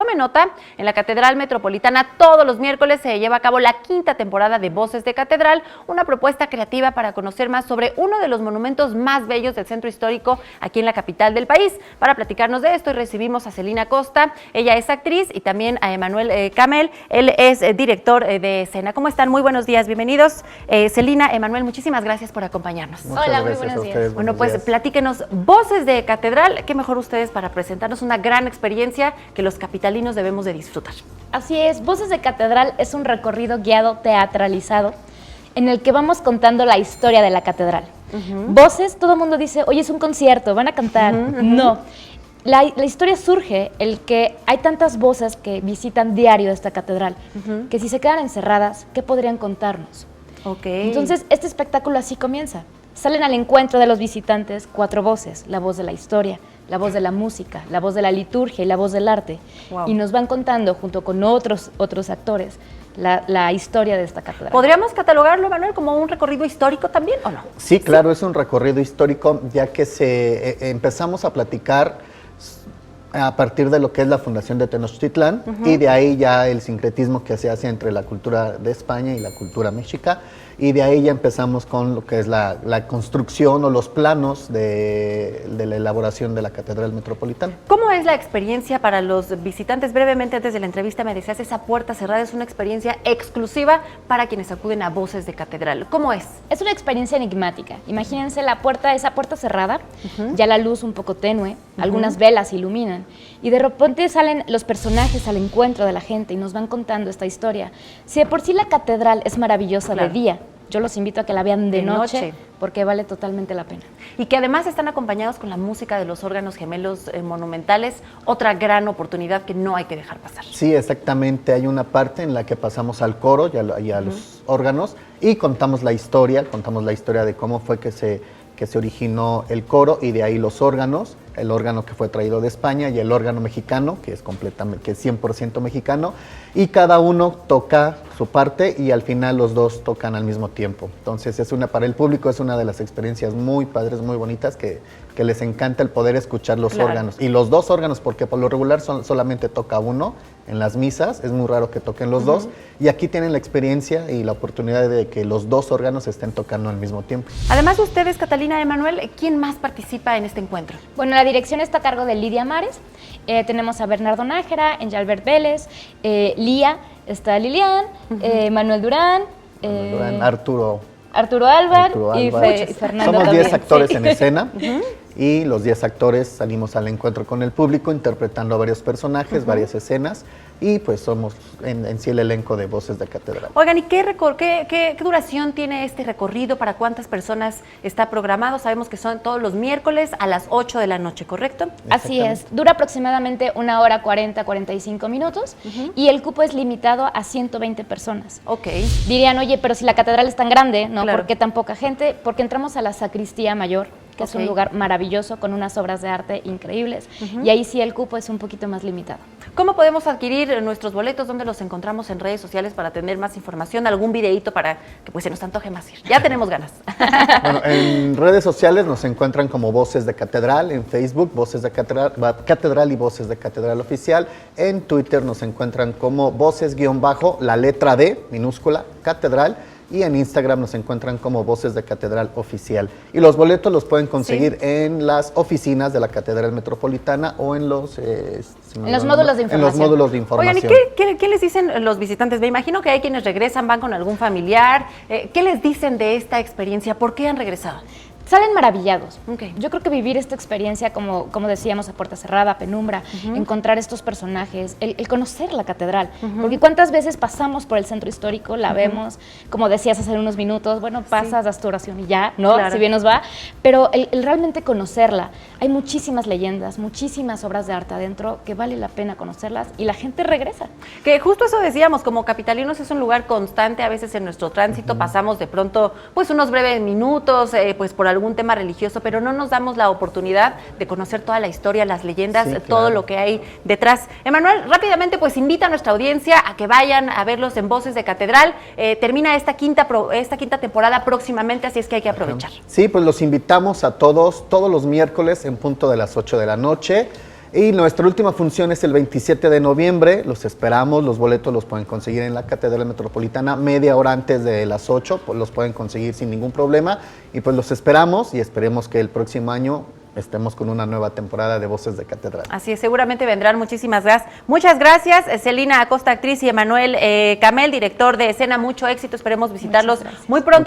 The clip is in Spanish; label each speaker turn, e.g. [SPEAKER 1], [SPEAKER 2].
[SPEAKER 1] tome nota, en la Catedral Metropolitana todos los miércoles se lleva a cabo la quinta temporada de Voces de Catedral, una propuesta creativa para conocer más sobre uno de los monumentos más bellos del centro histórico aquí en la capital del país. Para platicarnos de esto recibimos a Celina Costa, ella es actriz, y también a Emanuel Camel, él es director de escena. ¿Cómo están? Muy buenos días, bienvenidos. Celina, Emanuel, muchísimas gracias por acompañarnos.
[SPEAKER 2] Hola, muy buenos días.
[SPEAKER 1] Bueno, pues platíquenos, Voces de Catedral, qué mejor ustedes para presentarnos una gran experiencia que los capitalinos debemos de disfrutar.
[SPEAKER 2] Así es, Voces de Catedral es un recorrido guiado teatralizado en el que vamos contando la historia de la catedral. Voces, todo el mundo dice, oye, es un concierto, van a cantar. No, la historia surge el que hay tantas voces que visitan diario esta catedral, que si se quedan encerradas, ¿qué podrían contarnos? Entonces, este espectáculo así comienza. Salen al encuentro de los visitantes 4 voces: la voz de la historia, la voz de la música, la voz de la liturgia y la voz del arte. Y nos van contando, junto con otros actores, la historia de esta catedral.
[SPEAKER 1] ¿Podríamos catalogarlo, Manuel, como un recorrido histórico también, o no?
[SPEAKER 3] Sí, claro, es un recorrido histórico, ya que empezamos a platicar a partir de lo que es la fundación de Tenochtitlán, y de ahí ya el sincretismo que se hace entre la cultura de España y la cultura mexica, y de ahí ya empezamos con lo que es la construcción o los planos de la elaboración de la Catedral Metropolitana.
[SPEAKER 1] ¿Cómo es la experiencia para los visitantes? Brevemente, antes de la entrevista me decías, esa puerta cerrada es una experiencia exclusiva para quienes acuden a Voces de Catedral. ¿Cómo es?
[SPEAKER 2] Es una experiencia enigmática. Imagínense esa puerta cerrada, ya la luz un poco tenue, algunas velas iluminan, y de repente salen los personajes al encuentro de la gente y nos van contando esta historia. Si de por sí la catedral es maravillosa de día, yo los invito a que la vean de noche, porque vale totalmente la pena.
[SPEAKER 1] Y que además están acompañados con la música de los órganos gemelos monumentales, otra gran oportunidad que no hay que dejar pasar.
[SPEAKER 3] Sí, exactamente. Hay una parte en la que pasamos al coro y a los órganos y contamos la historia de cómo fue que se originó el coro, y de ahí los órganos, el órgano que fue traído de España y el órgano mexicano, que es 100% mexicano, y cada uno toca su parte y al final los dos tocan al mismo tiempo. Entonces para el público es una de las experiencias muy padres, muy bonitas, que les encanta el poder escuchar los órganos. Y los dos órganos, porque por lo regular solamente toca uno en las misas, es muy raro que toquen los dos, y aquí tienen la experiencia y la oportunidad de que los dos órganos estén tocando al mismo tiempo.
[SPEAKER 1] Además de ustedes, Catalina, Emanuel, ¿quién más participa en este encuentro?
[SPEAKER 2] Bueno, la dirección está a cargo de Lidia Mares, tenemos a Bernardo Nájera, Enjalbert Vélez, Lía, está Lilian, Manuel Durán,
[SPEAKER 3] Arturo
[SPEAKER 2] Álvar y Fernando.
[SPEAKER 3] Somos
[SPEAKER 2] también.
[SPEAKER 3] 10 actores en escena, y los 10 actores salimos al encuentro con el público interpretando a varios personajes, varias escenas, y pues somos en sí el elenco de Voces de Catedral.
[SPEAKER 1] Oigan, ¿y qué duración tiene este recorrido? ¿Para cuántas personas está programado? Sabemos que son todos los miércoles a las 8 de la noche, ¿correcto?
[SPEAKER 2] Así es, dura aproximadamente 1 hora 45 minutos, y el cupo es limitado a 120 personas. Dirían, oye, pero si la catedral es tan grande, ¿no? ¿Por qué tan poca gente? Porque entramos a la sacristía mayor, que es un lugar maravilloso con unas obras de arte increíbles, y ahí sí el cupo es un poquito más limitado.
[SPEAKER 1] ¿Cómo podemos adquirir nuestros boletos? ¿Dónde los encontramos en redes sociales para tener más información? ¿Algún videíto para que pues se nos antoje más ir? Ya tenemos ganas.
[SPEAKER 3] Bueno, en redes sociales nos encuentran como Voces de Catedral, en Facebook Voces de Catedral y Voces de Catedral Oficial, en Twitter nos encuentran como Voces_la letra D minúscula Catedral, y en Instagram nos encuentran como Voces de Catedral Oficial. Y los boletos los pueden conseguir en las oficinas de la Catedral Metropolitana o en los
[SPEAKER 2] módulos de información.
[SPEAKER 3] En los módulos de información.
[SPEAKER 1] Oigan, ¿y qué les dicen los visitantes? Me imagino que hay quienes regresan, van con algún familiar. ¿Qué les dicen de esta experiencia? ¿Por qué han regresado?
[SPEAKER 2] Salen maravillados. Yo creo que vivir esta experiencia, como decíamos, a puerta cerrada, penumbra, encontrar estos personajes, el conocer la catedral, porque cuántas veces pasamos por el centro histórico, la vemos, como decías hace unos minutos, bueno, pasas, das tu oración y ya, ¿no? Si bien nos va, pero el realmente conocerla, hay muchísimas leyendas, muchísimas obras de arte adentro que vale la pena conocerlas, y la gente regresa.
[SPEAKER 1] Que justo eso decíamos, como capitalinos es un lugar constante, a veces en nuestro tránsito pasamos de pronto pues unos breves minutos, pues por algún tema religioso, pero no nos damos la oportunidad de conocer toda la historia, las leyendas, todo lo que hay detrás. Emanuel, rápidamente pues invita a nuestra audiencia a que vayan a verlos en Voces de Catedral. Termina esta quinta temporada próximamente, así es que hay que aprovechar.
[SPEAKER 3] Sí, pues los invitamos a todos los miércoles en punto de las 8 de la noche. Y nuestra última función es el 27 de noviembre, los esperamos, los boletos los pueden conseguir en la Catedral Metropolitana media hora antes de las 8, pues los pueden conseguir sin ningún problema y pues los esperamos y esperemos que el próximo año estemos con una nueva temporada de Voces de Catedral.
[SPEAKER 1] Así es, seguramente vendrán muchísimas gracias. Muchas gracias, Celina Acosta, actriz, y Emanuel Camel, director de escena. Mucho éxito, esperemos visitarlos muy pronto.